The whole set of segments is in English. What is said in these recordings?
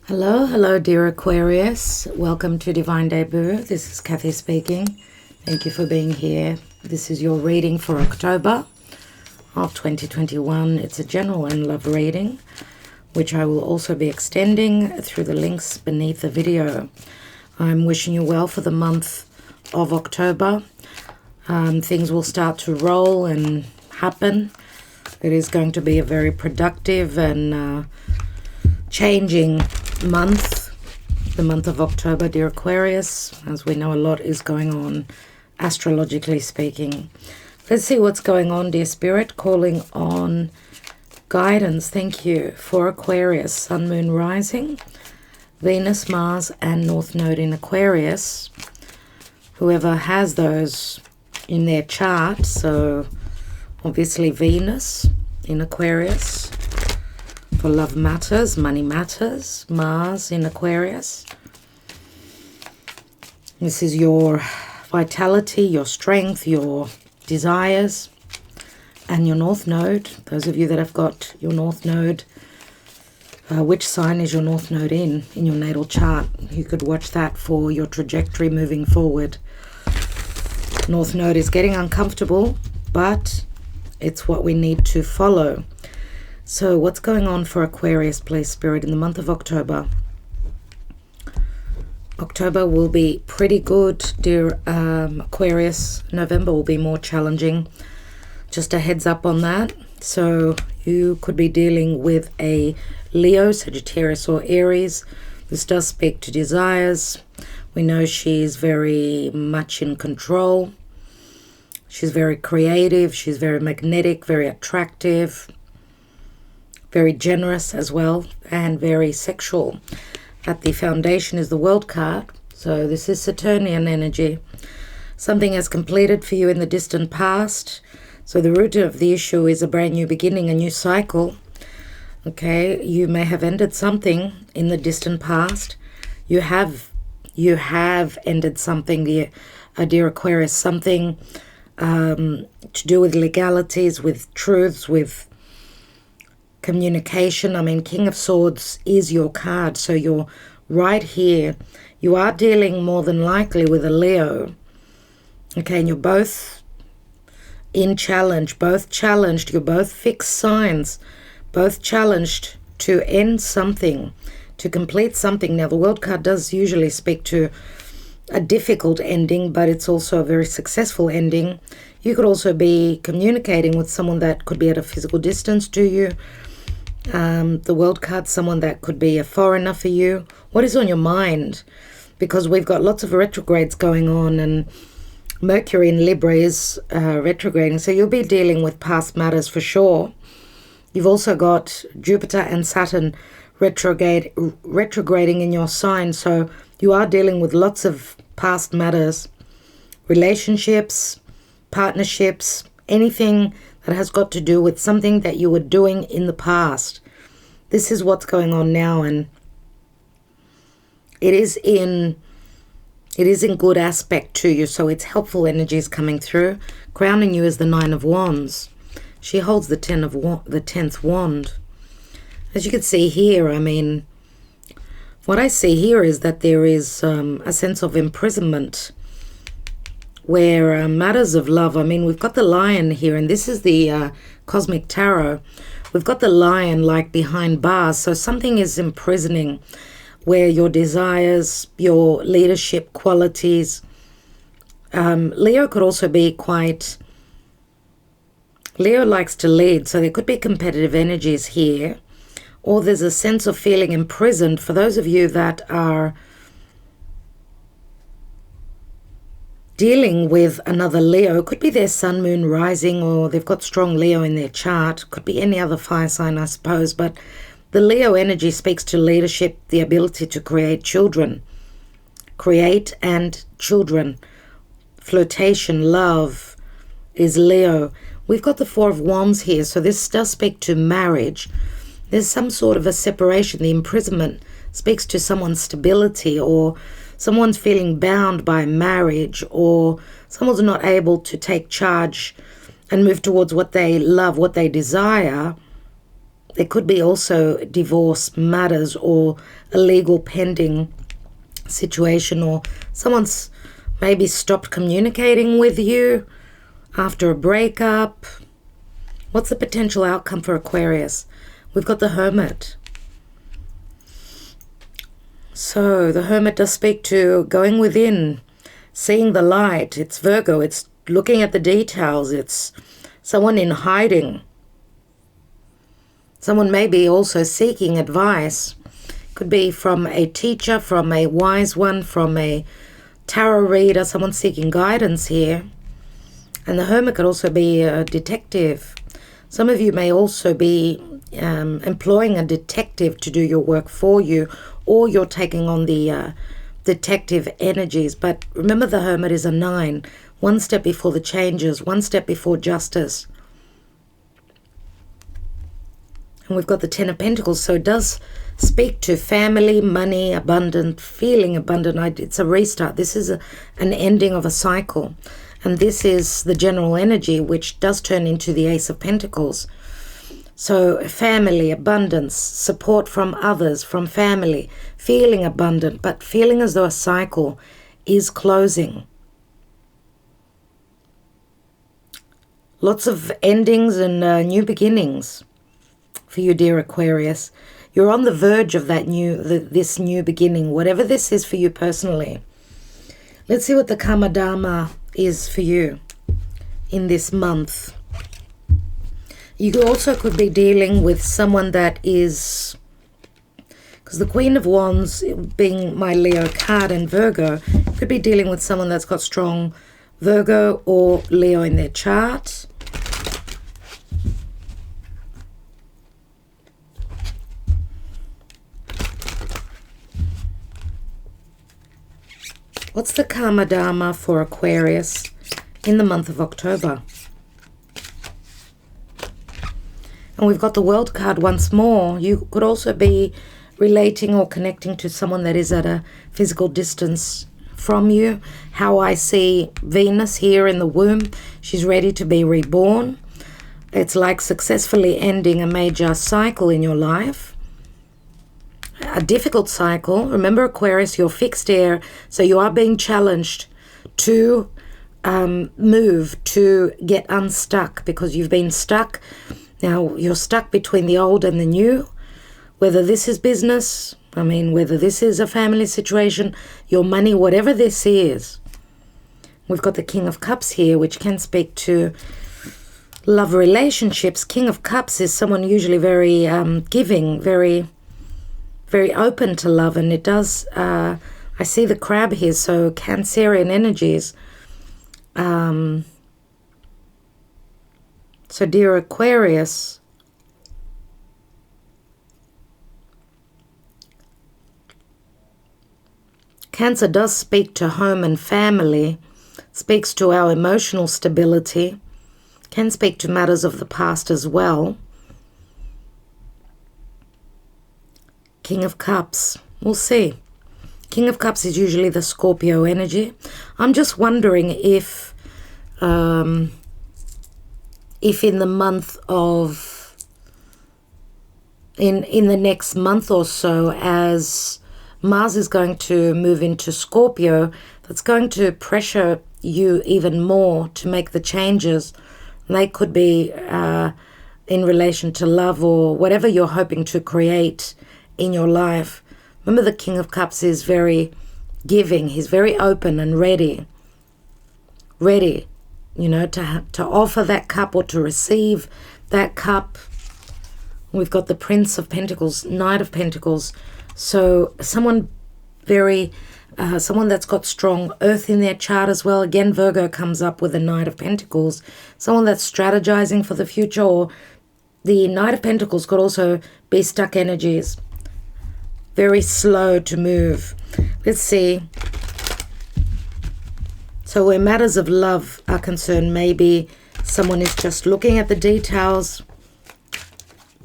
Hello, dear Aquarius. Welcome to Divine Debut. This is Kathy speaking. Thank you for being here. This is your reading for October of 2021. It's a general and love reading, which I will also be extending through the links beneath the video. I'm wishing you well for the month of October. Things will start to roll and happen. It is going to be a very productive and changing month, the month of October, dear Aquarius. As we know, a lot is going on astrologically speaking. Let's see what's going on, dear Spirit. Calling on guidance, thank you, for Aquarius, Sun, Moon, Rising, Venus, Mars, and North Node in Aquarius. Whoever has those in their chart, so obviously Venus in Aquarius, for love matters, money matters. Mars in Aquarius. This is your vitality, your strength, your desires, and your North Node. Those of you that have got your North Node, which sign is your North Node in your natal chart? You could watch that for your trajectory moving forward. North Node is getting uncomfortable, but it's what we need to follow. So what's going on for Aquarius, please, Spirit, in the month of October? October will be pretty good, dear Aquarius. November will be more challenging. Just a heads up on that. So you could be dealing with a Leo, Sagittarius, or Aries. This does speak to desires. We know she's very much in control. She's very creative. She's very magnetic, very attractive, very generous as well, and very sexual. At the foundation is the World card. So this is Saturnian energy. Something has completed for you in the distant past. So the root of the issue is a brand new beginning, a new cycle. Okay, you may have ended something in the distant past. You have ended something, dear Aquarius, something to do with legalities, with truths, with communication. I mean, King of Swords is your card, so you're right here. You are dealing more than likely with a Leo. Okay, and you're both in challenge, both challenged. You're both fixed signs, both challenged to end something, to complete something. Now, the World card does usually speak to a difficult ending, but it's also a very successful ending. You could also be communicating with someone that could be at a physical distance to you. The World card, someone that could be a foreigner for you. What is on your mind? Because we've got lots of retrogrades going on, and Mercury in Libra is retrograding, so you'll be dealing with past matters for sure. You've also got Jupiter and Saturn retrograding in your sign, so you are dealing with lots of past matters, relationships, partnerships, anything that has got to do with something that you were doing in the past. This is what's going on now, and it is in good aspect to you, so it's helpful energies coming through. Crowning you is the Nine of Wands. She holds the 10th wand. As you can see here, I mean, what I see here is that there is a sense of imprisonment where matters of love, I mean, we've got the Lion here, and this is the Cosmic Tarot. We've got the Lion like behind bars, so something is imprisoning where your desires, your leadership qualities. Leo could also be quite, Leo likes to lead, so there could be competitive energies here, or there's a sense of feeling imprisoned for those of you that are dealing with another Leo. Could be their Sun, Moon, Rising, or they've got strong Leo in their chart. Could be any other fire sign, I suppose, but the Leo energy speaks to leadership, the ability to create children. Create and children. Flirtation, love is Leo. We've got the Four of Wands here, so this does speak to marriage. There's some sort of a separation. The imprisonment speaks to someone's stability, or someone's feeling bound by marriage, or someone's not able to take charge and move towards what they love, what they desire. There could be also divorce matters or a legal pending situation, or someone's maybe stopped communicating with you after a breakup. What's the potential outcome for Aquarius? We've got the Hermit. So the Hermit does speak to going within, seeing the light. It's Virgo. It's looking at the details. It's someone in hiding. Someone may be also seeking advice. Could be from a teacher, from a wise one, from a tarot reader, someone seeking guidance here. And the Hermit could also be a detective. Some of you may also be employing a detective to do your work for you, or you're taking on the detective energies. But remember, the Hermit is a 9, one step before the changes, one step before justice. And we've got the 10 of Pentacles, so it does speak to family, money, abundant, feeling abundant. It's a restart. This is an ending of a cycle. And this is the general energy, which does turn into the Ace of Pentacles. So family, abundance, support from others, from family, feeling abundant, but feeling as though a cycle is closing. Lots of endings and new beginnings for you, dear Aquarius. You're on the verge of that this new beginning, whatever this is for you personally. Let's see what the Karma Dharma is for you in this month. You also could be dealing with someone that is, because the Queen of Wands being my Leo card and Virgo, could be dealing with someone that's got strong Virgo or Leo in their chart. What's the Karma Dharma for Aquarius in the month of October? And we've got the World card once more. You could also be relating or connecting to someone that is at a physical distance from you. How I see Venus here in the womb. She's ready to be reborn. It's like successfully ending a major cycle in your life. A difficult cycle. Remember, Aquarius, you're fixed air, so you are being challenged to move, to get unstuck, because you've been stuck. Now you're stuck between the old and the new, whether this is business, whether this is a family situation, your money, whatever this is. We've got the King of Cups here, which can speak to love relationships. King of Cups is someone usually very giving, very open to love, and it does, I see the crab here, so Cancerian energies. So dear Aquarius, Cancer does speak to home and family, speaks to our emotional stability, can speak to matters of the past as well. King of Cups, we'll see. King of Cups is usually the Scorpio energy. I'm just wondering if in the month of, in the next month or so, as Mars is going to move into Scorpio, that's going to pressure you even more to make the changes. They could be in relation to love or whatever you're hoping to create in your life. Remember, the King of Cups is very giving. He's very open and ready, to offer that cup or to receive that cup. We've got the Prince of Pentacles, Knight of Pentacles. So someone that's got strong earth in their chart as well. Again, Virgo comes up with the Knight of Pentacles. Someone that's strategizing for the future, or the Knight of Pentacles could also be stuck energies. Very slow to move. Let's see. So where matters of love are concerned, maybe someone is just looking at the details,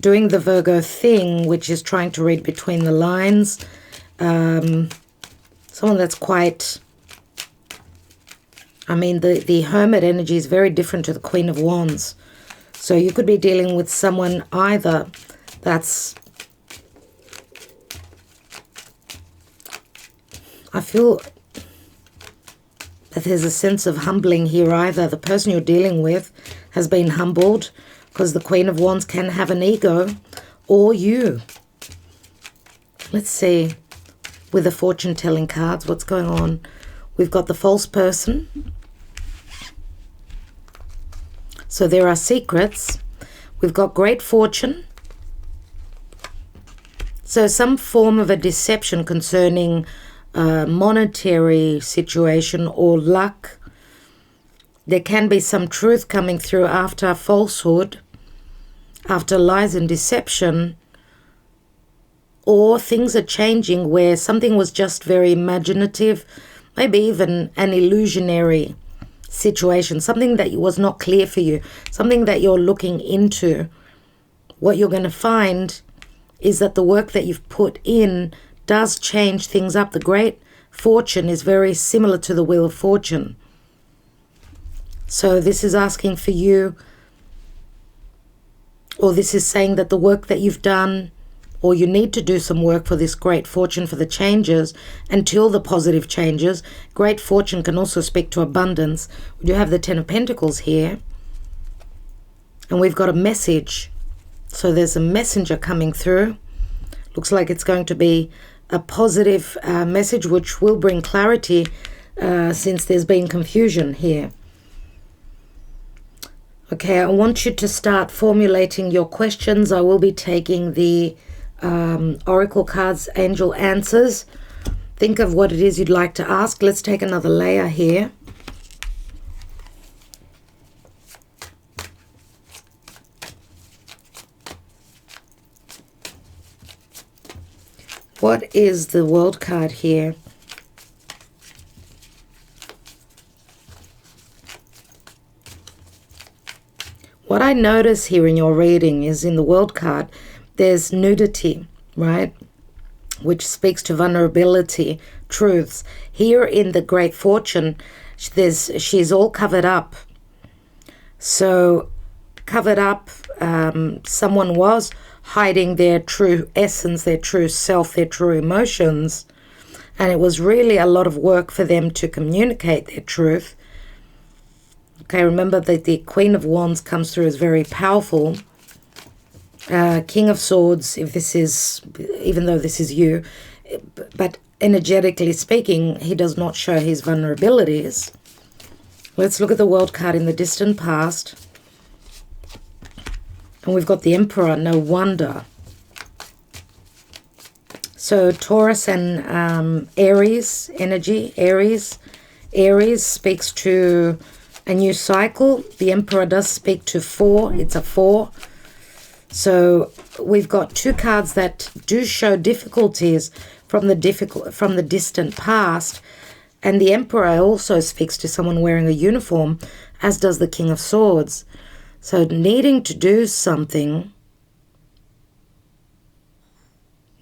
doing the Virgo thing, which is trying to read between the lines. Someone that's quite, the Hermit energy is very different to the Queen of Wands. So you could be dealing with someone either I feel that there's a sense of humbling here. Either the person you're dealing with has been humbled, because the Queen of Wands can have an ego, or you. Let's see, with the fortune-telling cards, what's going on. We've got the false person. So there are secrets. We've got great fortune. So some form of a deception concerning a monetary situation or luck. There can be some truth coming through after falsehood, after lies and deception, or things are changing where something was just very imaginative, maybe even an illusionary situation, something that was not clear for you, something that you're looking into. What you're going to find is that the work that you've put in does change things up. The great fortune is very similar to the Wheel of Fortune. So this is asking for you, or this is saying that the work that you've done, or you need to do some work for this great fortune, for the changes, until the positive changes. Great fortune can also speak to abundance. We do have the Ten of Pentacles here. And we've got a message. So there's a messenger coming through. Looks like it's going to be a positive message which will bring clarity since there's been confusion here. Okay, I want you to start formulating your questions. I will be taking the Oracle cards, angel answers. Think of what it is you'd like to ask. Let's take another layer here. What is the World card here? What I notice here in your reading is in the World card, there's nudity, right? Which speaks to vulnerability, truths. Here in the Great Fortune, she's all covered up. So covered up, someone was hiding their true essence, their true self, their true emotions. And it was really a lot of work for them to communicate their truth. Okay, remember that the Queen of Wands comes through as very powerful. King of Swords, if this is, even though this is you, but energetically speaking, he does not show his vulnerabilities. Let's look at the World card in the distant past. And we've got the Emperor, no wonder. So Taurus and Aries energy, Aries speaks to a new cycle. The Emperor does speak to 4, it's a 4. So we've got two cards that do show difficulties from the distant past. And the Emperor also speaks to someone wearing a uniform, as does the King of Swords. So needing to do something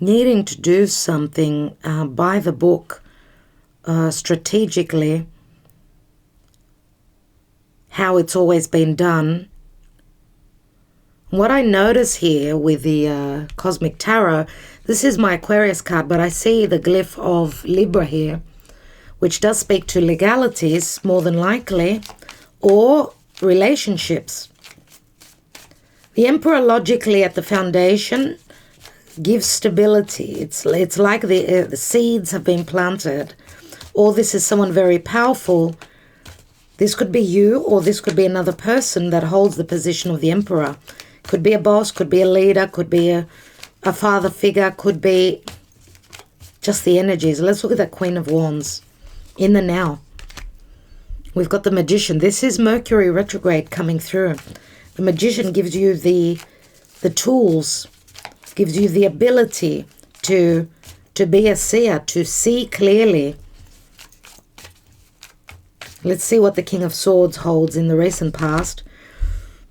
by the book, strategically, how it's always been done. What I notice here with the Cosmic Tarot, this is my Aquarius card, but I see the glyph of Libra here, which does speak to legalities, more than likely, or relationships. The Emperor, logically, at the foundation, gives stability. It's like the seeds have been planted. Or this is someone very powerful. This could be you, or this could be another person that holds the position of the Emperor. Could be a boss, could be a leader, could be a father figure, could be just the energies. Let's look at that Queen of Wands in the now. We've got the Magician. This is Mercury retrograde coming through. The Magician gives you the tools, gives you the ability to be a seer, to see clearly. Let's see what the King of Swords holds in the recent past.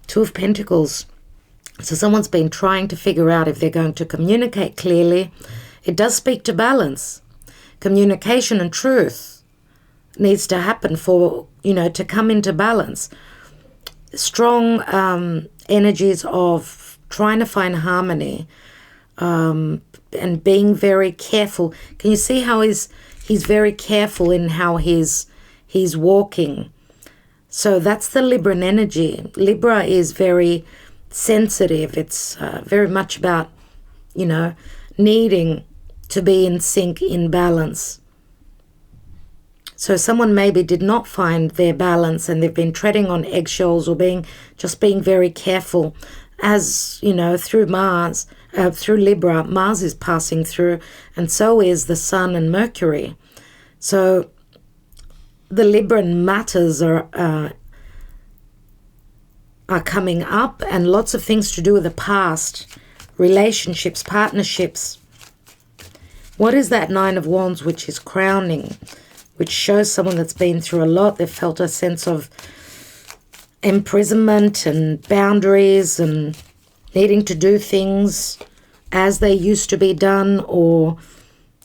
2 of Pentacles. So someone's been trying to figure out if they're going to communicate clearly. It does speak to balance. Communication and truth needs to happen for, to come into balance. Strong energies of trying to find harmony, and being very careful. Can you see how he's very careful in how he's walking? So that's the Libran energy. Libra is very sensitive. It's very much about, you know, needing to be in sync, in balance. So someone maybe did not find their balance and they've been treading on eggshells or being very careful. As, you know, through Mars, through Libra, Mars is passing through, and so is the Sun and Mercury. So the Libran matters are coming up, and lots of things to do with the past, relationships, partnerships. What is that Nine of Wands, which is crowning, which shows someone that's been through a lot? They've felt a sense of imprisonment and boundaries and needing to do things as they used to be done, or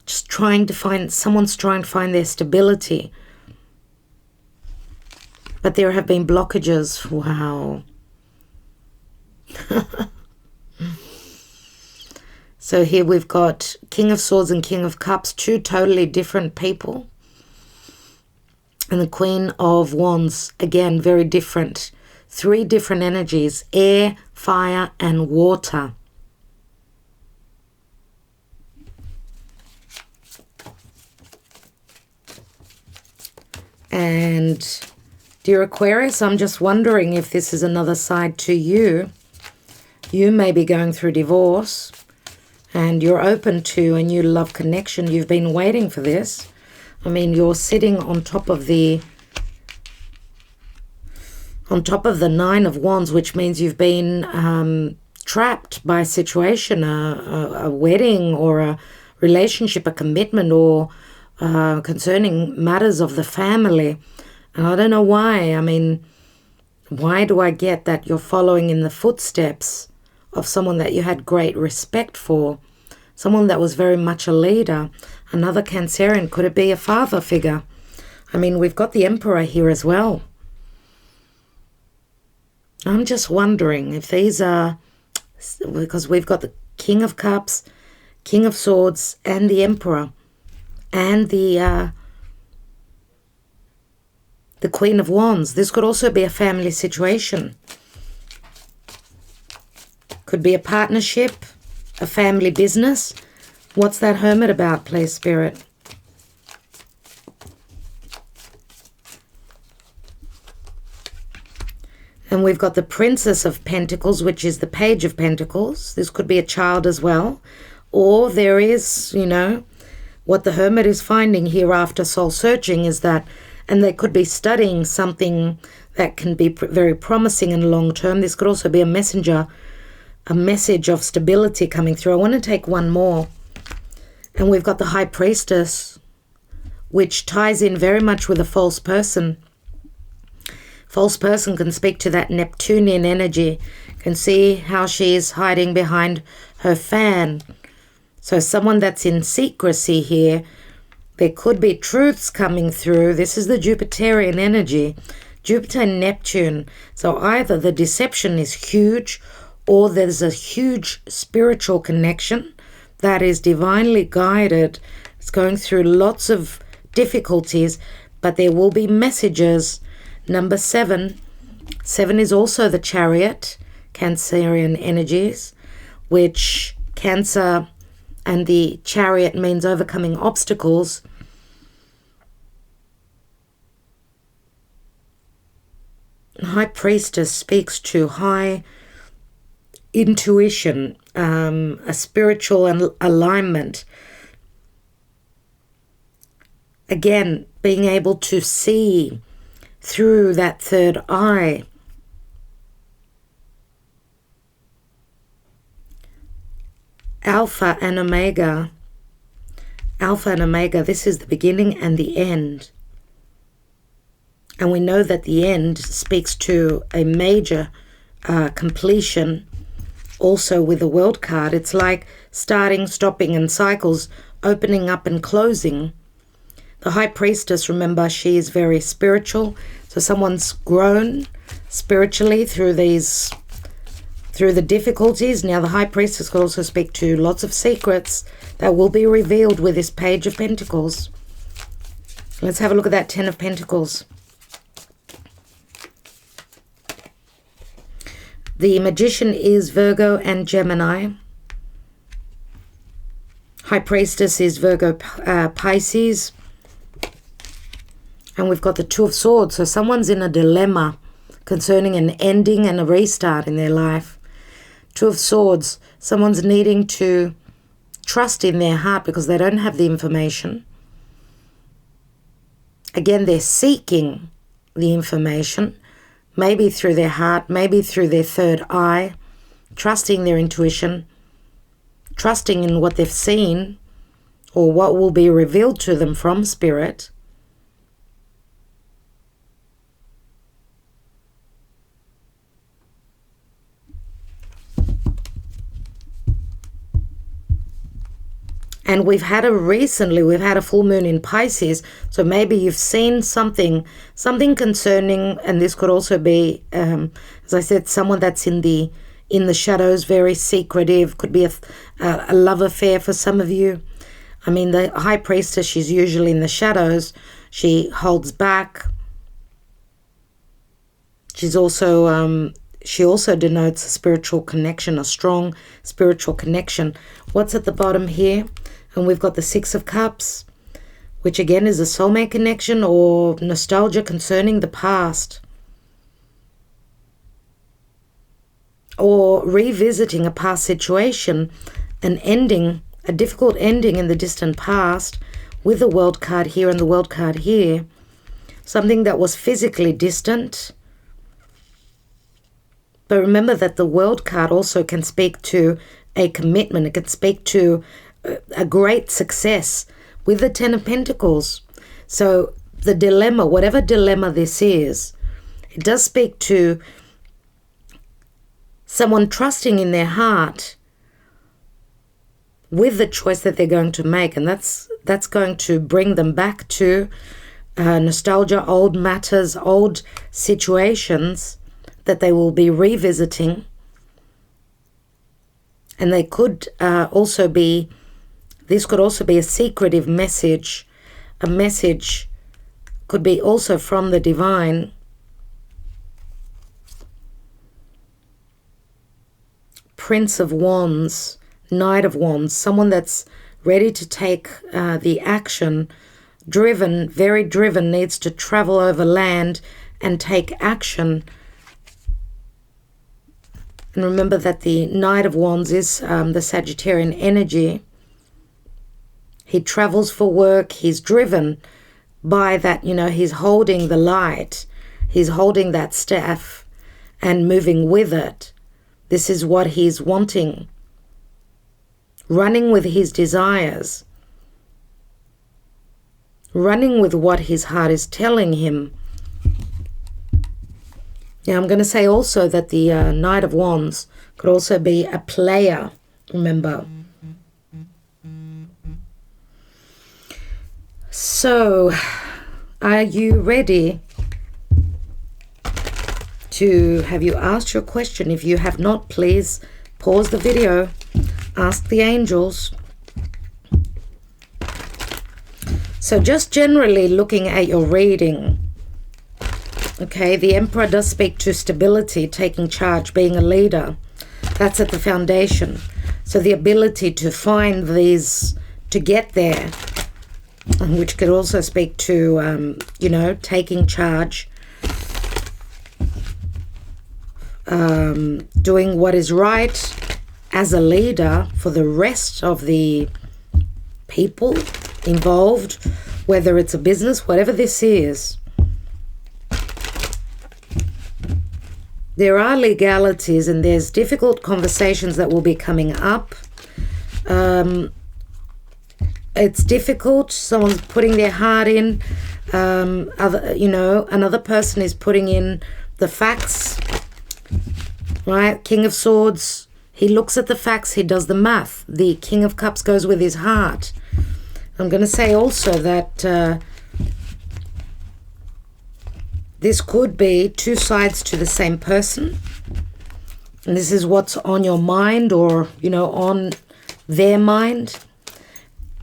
just someone's trying to find their stability. But there have been blockages. Wow. So here we've got King of Swords and King of Cups, two totally different people. And the Queen of Wands, again, very different. Three different energies: air, fire, and water. And dear Aquarius, I'm just wondering if this is another side to you. You may be going through divorce and you're open to a new love connection. You've been waiting for this. I mean, you're sitting on top of the Nine of Wands, which means you've been trapped by a situation, a wedding or a relationship, a commitment, or concerning matters of the family. And I don't know why. I mean, why do I get that you're following in the footsteps of someone that you had great respect for, someone that was very much a leader? Another Cancerian. Could it be a father figure? I mean, we've got the Emperor here as well. I'm just wondering if these are, because we've got the King of Cups, King of Swords, and the Emperor, and the Queen of Wands. This could also be a family situation. Could be a partnership, a family business. What's that Hermit about, please, Spirit? And we've got the Princess of Pentacles, which is the Page of Pentacles. This could be a child as well. Or there is, you know, what the Hermit is finding here after soul searching is that, and they could be studying something that can be very promising and long-term. This could also be a message of stability coming through. I want to take one more. And we've got the High Priestess, which ties in very much with a false person. False person can speak to that Neptunian energy, can see how she's hiding behind her fan. So someone that's in secrecy here, there could be truths coming through. This is the Jupiterian energy, Jupiter and Neptune. So either the deception is huge, or there's a huge spiritual connection that is divinely guided. It's going through lots of difficulties, but there will be messages. Number 7. 7 is also the Chariot, Cancerian energies, which Cancer and the Chariot means overcoming obstacles. High Priestess speaks to high intuition, a spiritual alignment. Again, being able to see through that third eye. Alpha and Omega. Alpha and Omega, this is the beginning and the end. And we know that the end speaks to a major completion. Also with the World card, it's like starting, stopping, and cycles, opening up and closing. The High Priestess, remember, she is very spiritual. So someone's grown spiritually through these through the difficulties. Now the High Priestess could also speak to lots of secrets that will be revealed with this Page of Pentacles. Let's have a look at that Ten of Pentacles. The Magician is Virgo and Gemini. High Priestess is Virgo, Pisces. And we've got the Two of Swords. So someone's in a dilemma concerning an ending and a restart in their life. Two of Swords. Someone's needing to trust in their heart because they don't have the information. Again, they're seeking the information. Maybe through their heart, maybe through their third eye. Trusting their intuition. Trusting in what they've seen or what will be revealed to them from Spirit. And we've had a full moon in Pisces. So maybe you've seen something concerning, and this could also be, as I said, someone that's in the shadows, very secretive. Could be a love affair for some of you. I mean, the High Priestess, she's usually in the shadows. She holds back. She's also, she also denotes a spiritual connection, a strong spiritual connection. What's at the bottom here? And we've got the Six of Cups, which again is a soulmate connection or nostalgia concerning the past. Or revisiting a past situation, an ending, a difficult ending in the distant past with the World card here and the World card here. Something that was physically distant. But remember that the World card also can speak to a commitment. It can speak to a great success with the Ten of Pentacles. So the dilemma, whatever dilemma this is, it does speak to someone trusting in their heart with the choice that they're going to make. And that's going to bring them back to nostalgia, old matters, old situations that they will be revisiting. And they could also be, this could also be a secretive message. A message could be also from the divine. Prince of Wands, Knight of Wands, someone that's ready to take the action, driven, very driven, needs to travel over land and take action. And remember that the Knight of Wands is the Sagittarian energy. He travels for work. He's driven by that, you know, he's holding the light. He's holding that staff and moving with it. This is what he's wanting. Running with his desires. Running with what his heart is telling him. Now, I'm going to say also that the Knight of Wands could also be a player, remember. So, are you ready to, have you asked your question? If you have not, please pause the video, ask the angels. So just generally looking at your reading, okay, the Emperor does speak to stability, taking charge, being a leader. That's at the foundation. So the ability to find these, to get there, which could also speak to, you know, taking charge, doing what is right as a leader for the rest of the people involved, whether it's a business, whatever this is. There are legalities and there's difficult conversations that will be coming up. It's difficult. Someone's putting their heart in. Another person is putting in the facts. Right? King of Swords. He looks at the facts. He does the math. The King of Cups goes with his heart. I'm going to say also that this could be two sides to the same person. And this is what's on your mind, or, you know, on their mind.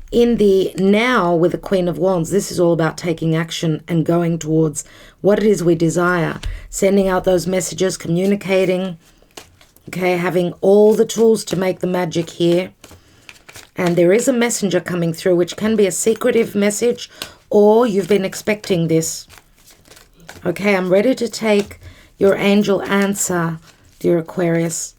In the now with the Queen of Wands, this is all about taking action and going towards what it is we desire. Sending out those messages, communicating, okay, having all the tools to make the magic here. And there is a messenger coming through, which can be a secretive message, or you've been expecting this. Okay, I'm ready to take your angel answer, dear Aquarius.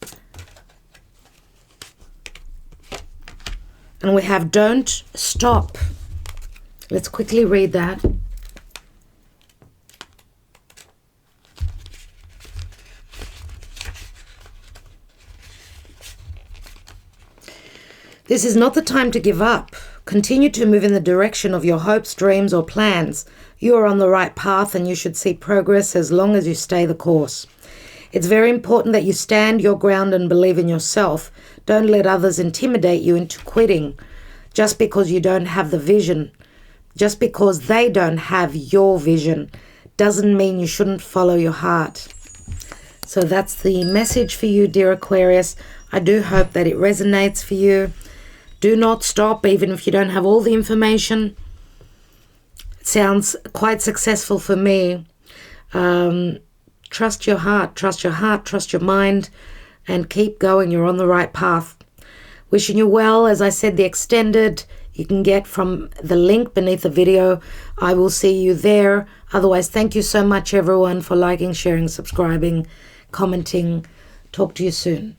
And we have don't stop. Let's quickly read that. This is not the time to give up. Continue to move in the direction of your hopes, dreams, or plans. You are on the right path and you should see progress as long as you stay the course. It's very important that you stand your ground and believe in yourself. Don't let others intimidate you into quitting just because you don't have the vision. Just because they don't have your vision doesn't mean you shouldn't follow your heart. So that's the message for you, dear Aquarius. I do hope that it resonates for you. Do not stop, even if you don't have all the information. It sounds quite successful for me. Trust your heart, trust your mind, and keep going. You're on the right path. Wishing you well. As I said, the extended you can get from the link beneath the video. I will see you there. Otherwise, thank you so much, everyone, for liking, sharing, subscribing, commenting. Talk to you soon.